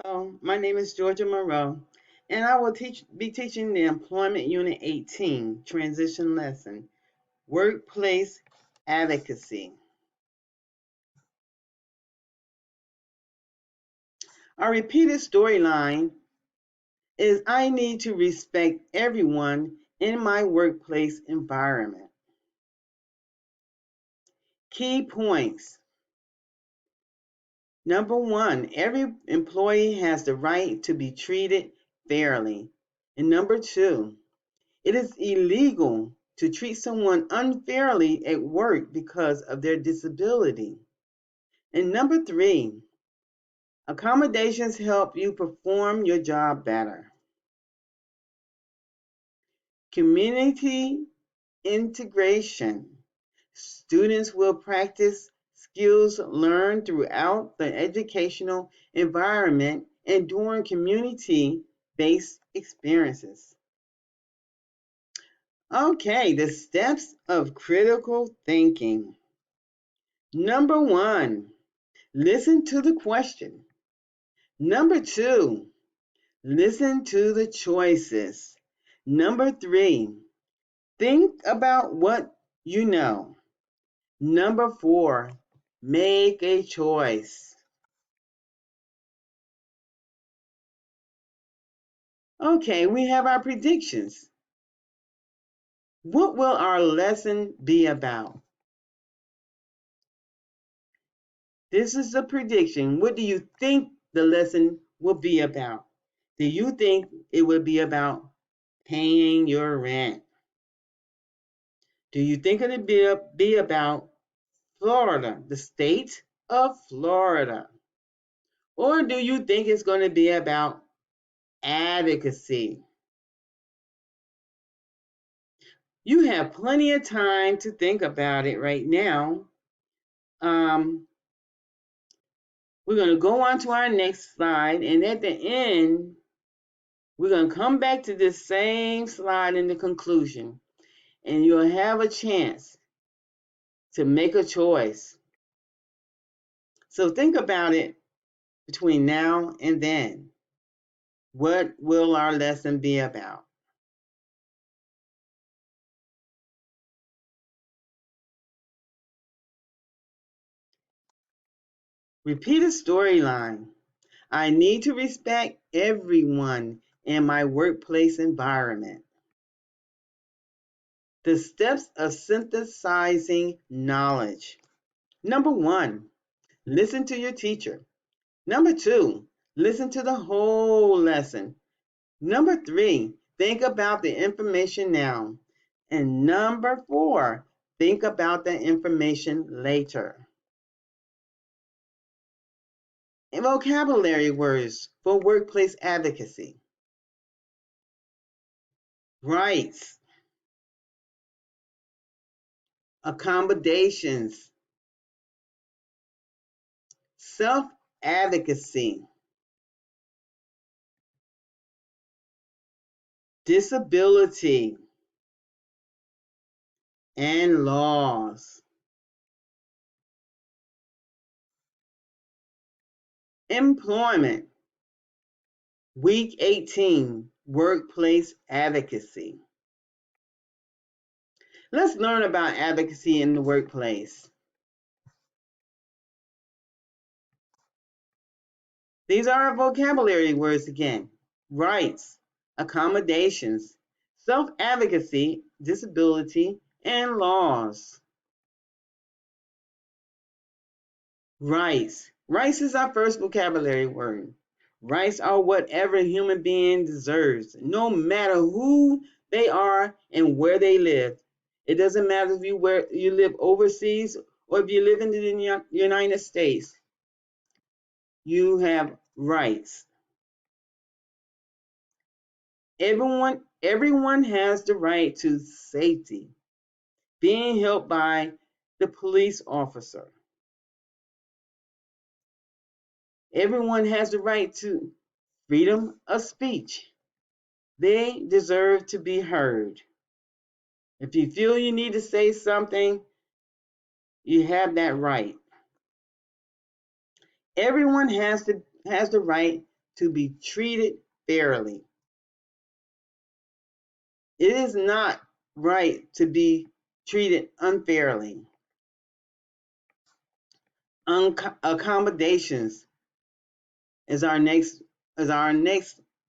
Hello, my name is Georgia Monroe, and I will be teaching the Employment Unit 18 transition lesson, Workplace Advocacy. Our repeated storyline is I need to respect everyone in my workplace environment. Key points. Number one, every employee has the right to be treated fairly. And number two, it is illegal to treat someone unfairly at work because of their disability. And number three, accommodations help you perform your job better. Community integration. Students will practice skills learned throughout the educational environment and during community-based experiences. Okay, the steps of critical thinking. Number one, listen to the question. Number two, listen to the choices. Number three, think about what you know. Number four, make a choice. Okay, we have our predictions. What will our lesson be about? This is a prediction. What do you think the lesson will be about? Do you think it will be about paying your rent? Do you think it will be about Florida, the state of Florida? Or do you think it's going to be about advocacy? You have plenty of time to think about it right now. We're going to go on to our next slide, and at the end, we're going to come back to this same slide in the conclusion, and you'll have a chance to make a choice. So think about it between now and then. What will our lesson be about? Repeat a storyline. I need to respect everyone in my workplace environment. The steps of synthesizing knowledge. Number one, listen to your teacher. Number two, listen to the whole lesson. Number three, think about the information now. And number four, think about the information later. And vocabulary words for workplace advocacy. Rights, accommodations, self-advocacy, disability, and laws. Employment, week 18, workplace advocacy. Let's learn about advocacy in the workplace. These are our vocabulary words again. Rights, accommodations, self-advocacy, disability, and laws. Rights. Rights is our first vocabulary word. Rights are what every human being deserves, no matter who they are and where they live. It doesn't matter if you live overseas or if you live in the United States. You have rights. Everyone has the right to safety, being helped by the police officer. Everyone has the right to freedom of speech. They deserve to be heard. If you feel you need to say something, you have that right. Everyone has the right to be treated fairly. It is not right to be treated unfairly. Accommodations is our next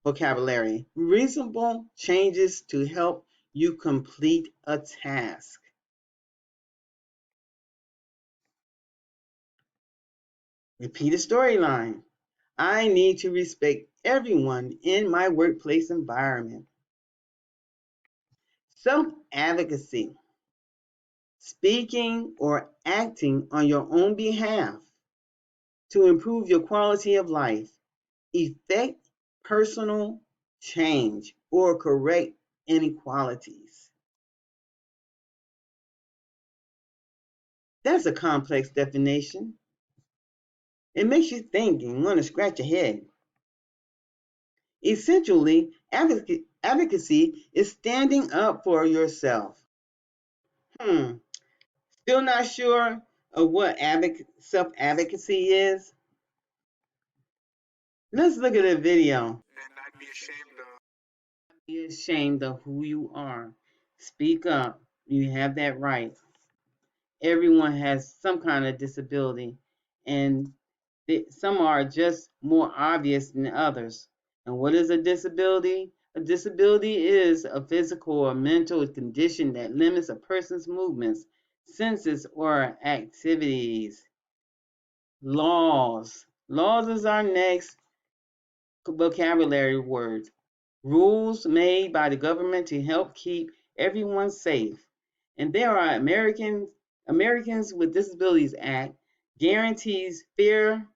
vocabulary. Reasonable changes to help you complete a task. Repeat a storyline. I need to respect everyone in my workplace environment. Self-advocacy. Speaking or acting on your own behalf to improve your quality of life, effect personal change, or correct inequalities. That's a complex definition. It makes you think and want to scratch your head. Essentially, advocacy is standing up for yourself. Still not sure of what self-advocacy is? Let's look at a video. And not be ashamed of. Be ashamed of who you are. Speak up. You have that right. Everyone has some kind of disability, and some are just more obvious than others. And what is a disability? A disability is a physical or mental condition that limits a person's movements, senses, or activities. Laws. Laws is our next vocabulary word. Rules made by the government to help keep everyone safe. And there are Americans with Disabilities Act guarantees fair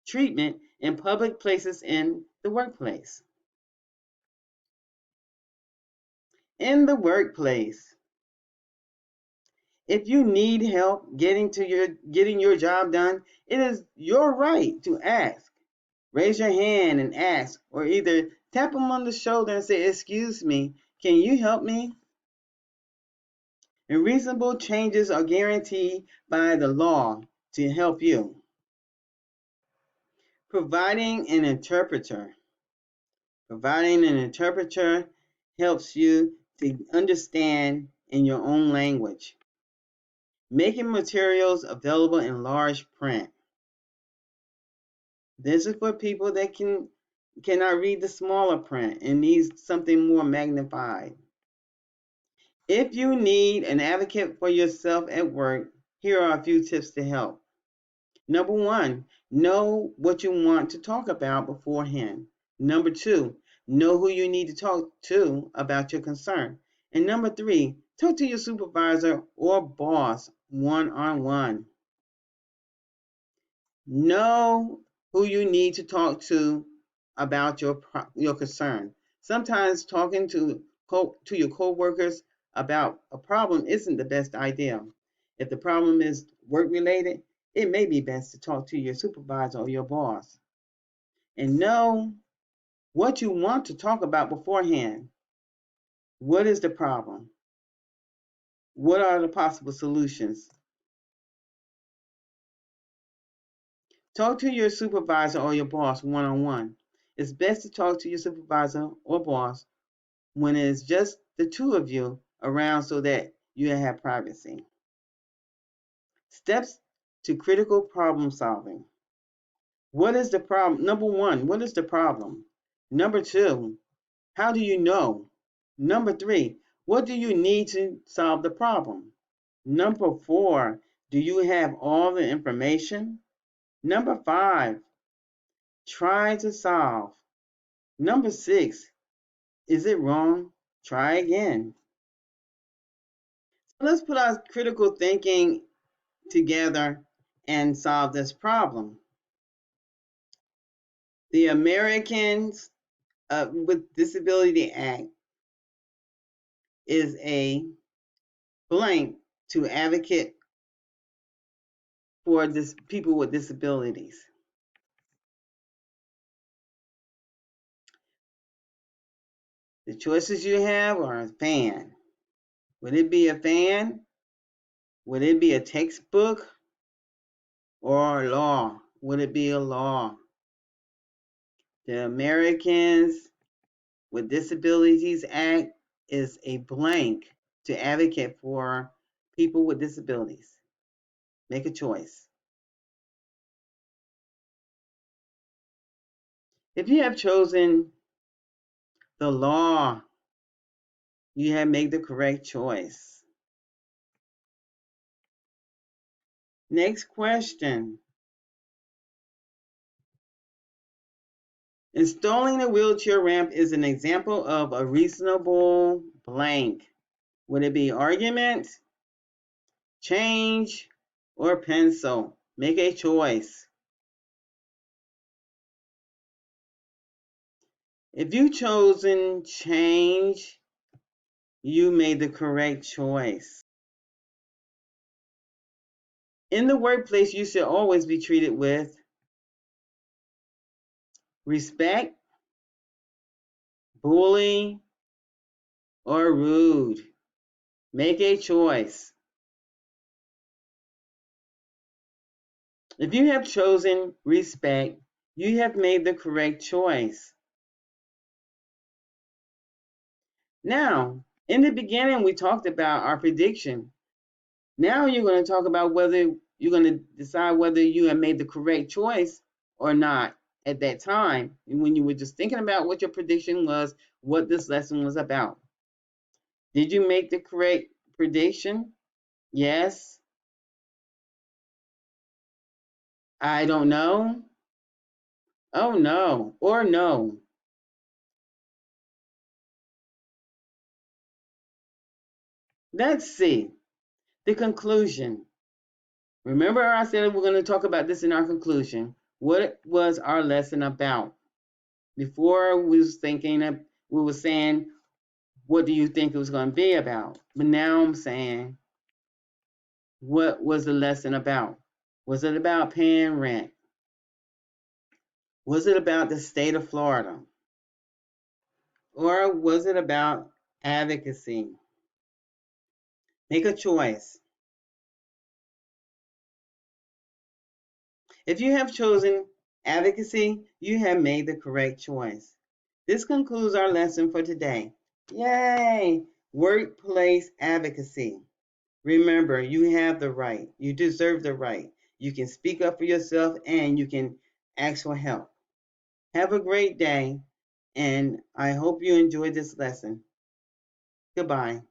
treatment in public places in the workplace. In the workplace, if you need help getting your job done, it is your right to ask. Raise your hand and ask, or either tap them on the shoulder and say, "Excuse me, can you help me?" And reasonable changes are guaranteed by the law to help you. Providing an interpreter. Providing an interpreter helps you to understand in your own language. Making materials available in large print. This is for people that cannot read the smaller print and needs something more magnified. If you need an advocate for yourself at work, here are a few tips to help. Number one, know what you want to talk about beforehand. Number two, know who you need to talk to about your concern. And number three, talk to your supervisor or boss one-on-one. Know who you need to talk to about your concern. Sometimes talking to your coworkers about a problem isn't the best idea. If the problem is work related, it may be best to talk to your supervisor or your boss. And know what you want to talk about beforehand. What is the problem? What are the possible solutions? Talk to your supervisor or your boss one-on-one. It's best to talk to your supervisor or boss when it's just the two of you around so that you have privacy. Steps to critical problem solving. What is the problem? Number one, what is the problem? Number two, how do you know? Number three, what do you need to solve the problem? Number four, do you have all the information? Number five, try to solve. Number six, is it wrong? Try again. So let's put our critical thinking together and solve this problem. The Americans with Disability Act is a blank to advocate for people with disabilities. The choices you have are a fan. Would it be a fan? Would it be a textbook? Or a law? Would it be a law? The Americans with Disabilities Act is a blank to advocate for people with disabilities. Make a choice. If you have chosen the law, you have made the correct choice. Next question. Installing a wheelchair ramp is an example of a reasonable blank. Would it be argument, change, or pencil? Make a choice. If you've chosen change, you made the correct choice. In the workplace, you should always be treated with respect, bully, or rude. Make a choice. If you have chosen respect, you have made the correct choice. Now, in the beginning, we talked about our prediction. Now you're going to talk about whether you're going to decide whether you have made the correct choice or not at that time, when you were just thinking about what your prediction was, what this lesson was about. Did you make the correct prediction? Yes. I don't know. Oh no. Or no. Let's see. The conclusion. Remember, I said we're going to talk about this in our conclusion. What was our lesson about? Before we was thinking of, we were saying, what do you think it was going to be about? But now I'm saying, what was the lesson about? Was it about paying rent? Was it about the state of Florida? Or was it about advocacy? Make a choice. If you have chosen advocacy, you have made the correct choice. This concludes our lesson for today. Yay! Workplace advocacy. Remember, you have the right. You deserve the right. You can speak up for yourself and you can ask for help. Have a great day, and I hope you enjoyed this lesson. Goodbye.